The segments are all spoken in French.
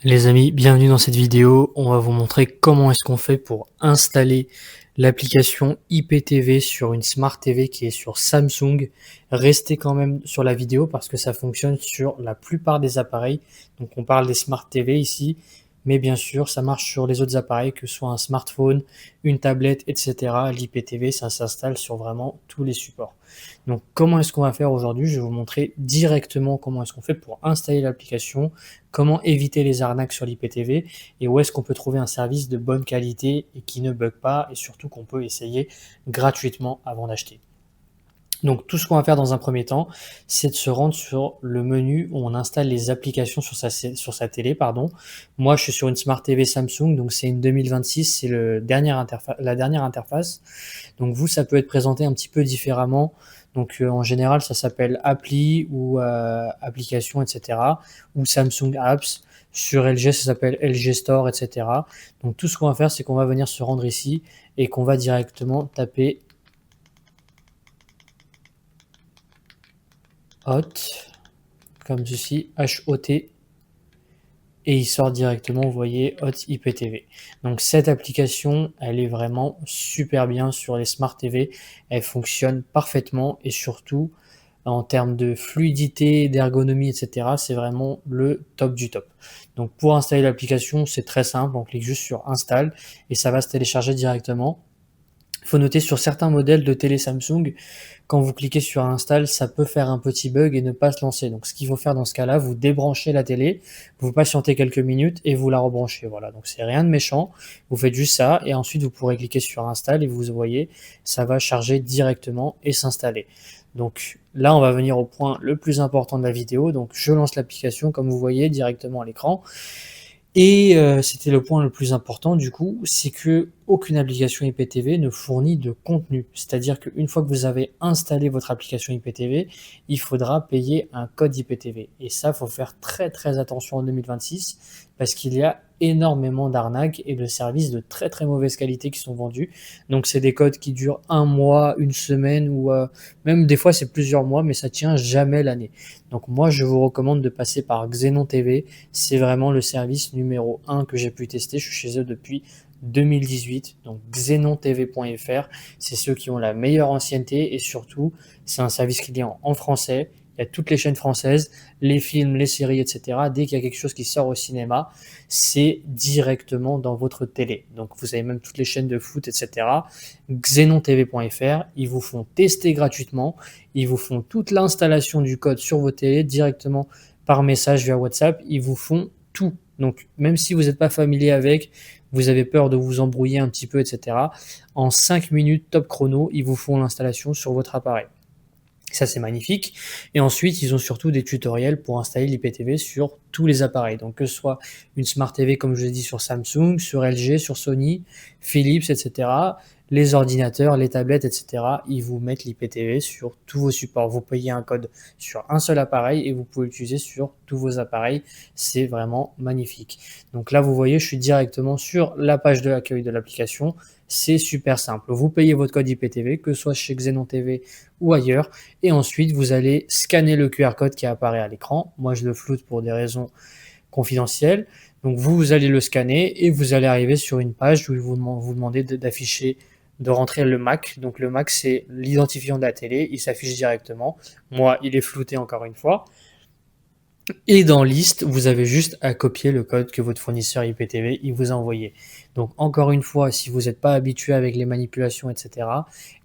Les amis, bienvenue dans cette vidéo. On va vous montrer comment est-ce qu'on fait pour installer l'application IPTV sur une Smart TV qui est sur Samsung. Restez quand même sur la vidéo parce que ça fonctionne sur la plupart des appareils. Donc on parle des Smart TV ici, mais bien sûr ça marche sur les autres appareils, que ce soit un smartphone, une tablette, etc. L'IPTV, ça s'installe sur vraiment tous les supports. Donc comment est-ce qu'on va faire aujourd'hui? Je vais vous montrer directement comment est-ce qu'on fait pour installer l'application, comment éviter les arnaques sur l'IPTV et où est-ce qu'on peut trouver un service de bonne qualité et qui ne bug pas et surtout qu'on peut essayer gratuitement avant d'acheter. Donc tout ce qu'on va faire dans un premier temps, c'est de se rendre sur le menu où on installe les applications sur sa télé, pardon. Moi, je suis sur une Smart TV Samsung, donc c'est une 2026, c'est la dernière interface. Donc vous, ça peut être présenté un petit peu différemment. Donc en général, ça s'appelle Appli ou Application, etc. ou Samsung Apps. Sur LG, ça s'appelle LG Store, etc. Donc tout ce qu'on va faire, c'est qu'on va venir se rendre ici et qu'on va directement taper Hot, comme ceci, H-O-T, et il sort directement, vous voyez, Hot IPTV. Donc cette application, elle est vraiment super bien sur les Smart TV, elle fonctionne parfaitement et surtout, en termes de fluidité, d'ergonomie, etc., c'est vraiment le top du top. Donc pour installer l'application, c'est très simple, on clique juste sur Install et ça va se télécharger directement. Il faut noter sur certains modèles de télé Samsung, quand vous cliquez sur Install, ça peut faire un petit bug et ne pas se lancer. Donc ce qu'il faut faire dans ce cas-là, vous débranchez la télé, vous patientez quelques minutes et vous la rebranchez. Voilà, donc c'est rien de méchant. Vous faites juste ça et ensuite vous pourrez cliquer sur Install et vous voyez, ça va charger directement et s'installer. Donc là, on va venir au point le plus important de la vidéo. Donc je lance l'application comme vous voyez directement à l'écran. Et c'était le point le plus important du coup, c'est que aucune application IPTV ne fournit de contenu. C'est-à-dire qu'une fois que vous avez installé votre application IPTV, il faudra payer un code IPTV. Et ça, faut faire très très attention en 2026 parce qu'il y a énormément d'arnaques et de services de très très mauvaise qualité qui sont vendus. Donc c'est des codes qui durent un mois, une semaine ou même des fois c'est plusieurs mois, mais ça tient jamais l'année. Donc moi je vous recommande de passer par Xenon TV. C'est vraiment le service numéro 1 que j'ai pu tester. Je suis chez eux depuis 2018, donc xenontv.fr, c'est ceux qui ont la meilleure ancienneté et surtout, c'est un service client en français. Il y a toutes les chaînes françaises, les films, les séries, etc. Dès qu'il y a quelque chose qui sort au cinéma, c'est directement dans votre télé. Donc vous avez même toutes les chaînes de foot, etc. xenontv.fr, ils vous font tester gratuitement, ils vous font toute l'installation du code sur vos télés directement par message via WhatsApp, ils vous font tout. Donc même si vous n'êtes pas familier avec, vous avez peur de vous embrouiller un petit peu, etc. En 5 minutes top chrono, ils vous font l'installation sur votre appareil. Ça, c'est magnifique. Et ensuite, ils ont surtout des tutoriels pour installer l'IPTV sur tous les appareils. Donc, que ce soit une Smart TV, comme je l'ai dit, sur Samsung, sur LG, sur Sony, Philips, etc. Les ordinateurs, les tablettes, etc. Ils vous mettent l'IPTV sur tous vos supports. Vous payez un code sur un seul appareil et vous pouvez l'utiliser sur tous vos appareils. C'est vraiment magnifique. Donc là, vous voyez, je suis directement sur la page de l'accueil de l'application. C'est super simple. Vous payez votre code IPTV, que ce soit chez Xenon TV ou ailleurs. Et ensuite, vous allez scanner le QR code qui apparaît à l'écran. Moi, je le floute pour des raisons confidentielles. Donc, vous allez le scanner et vous allez arriver sur une page où vous demandez d'afficher, de rentrer le MAC. Donc, le MAC, c'est l'identifiant de la télé. Il s'affiche directement. Moi, il est flouté encore une fois. Et dans liste, vous avez juste à copier le code que votre fournisseur IPTV il vous a envoyé. Donc encore une fois, si vous n'êtes pas habitué avec les manipulations, etc.,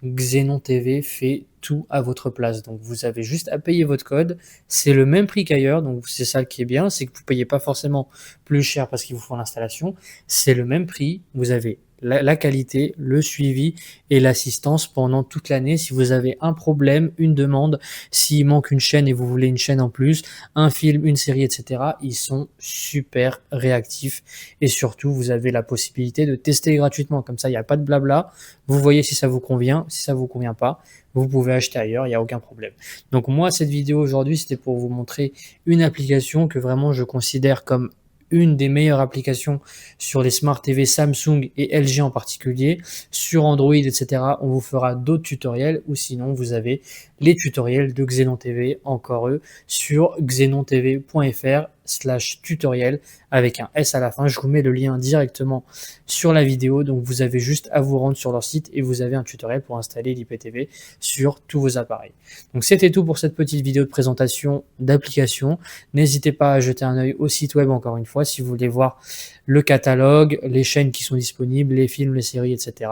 Xenon TV fait tout à votre place. Donc vous avez juste à payer votre code. C'est le même prix qu'ailleurs. Donc c'est ça qui est bien, c'est que vous ne payez pas forcément plus cher parce qu'ils vous font l'installation. C'est le même prix. Vous avez la qualité, le suivi et l'assistance pendant toute l'année. Si vous avez un problème, une demande, s'il manque une chaîne et vous voulez une chaîne en plus, un film, une série, etc., ils sont super réactifs et surtout, vous avez la possibilité de tester gratuitement. Comme ça, il n'y a pas de blabla. Vous voyez si ça vous convient. Si ça vous convient pas, vous pouvez acheter ailleurs, il n'y a aucun problème. Donc moi, cette vidéo aujourd'hui, c'était pour vous montrer une application que vraiment je considère comme une des meilleures applications sur les Smart TV Samsung et LG en particulier. Sur Android, etc., on vous fera d'autres tutoriels ou sinon, vous avez les tutoriels de Xenon TV, encore eux, sur xenontv.fr/tutoriel avec un S à la fin. Je vous mets le lien directement sur la vidéo. Donc, vous avez juste à vous rendre sur leur site et vous avez un tutoriel pour installer l'IPTV sur tous vos appareils. Donc, c'était tout pour cette petite vidéo de présentation d'application. N'hésitez pas à jeter un œil au site web encore une fois si vous voulez voir le catalogue, les chaînes qui sont disponibles, les films, les séries, etc.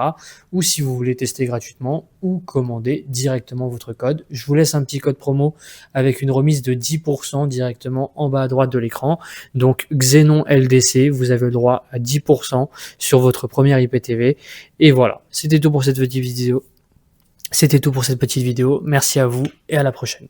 Ou si vous voulez tester gratuitement ou commander directement votre code. Je vous laisse un petit code promo avec une remise de 10% directement en bas à droite de l'écran. Donc Xenon LDC, vous avez le droit à 10% sur votre première IPTV. Et voilà, c'était tout pour cette petite vidéo. C'était tout pour cette petite vidéo. Merci à vous et à la prochaine.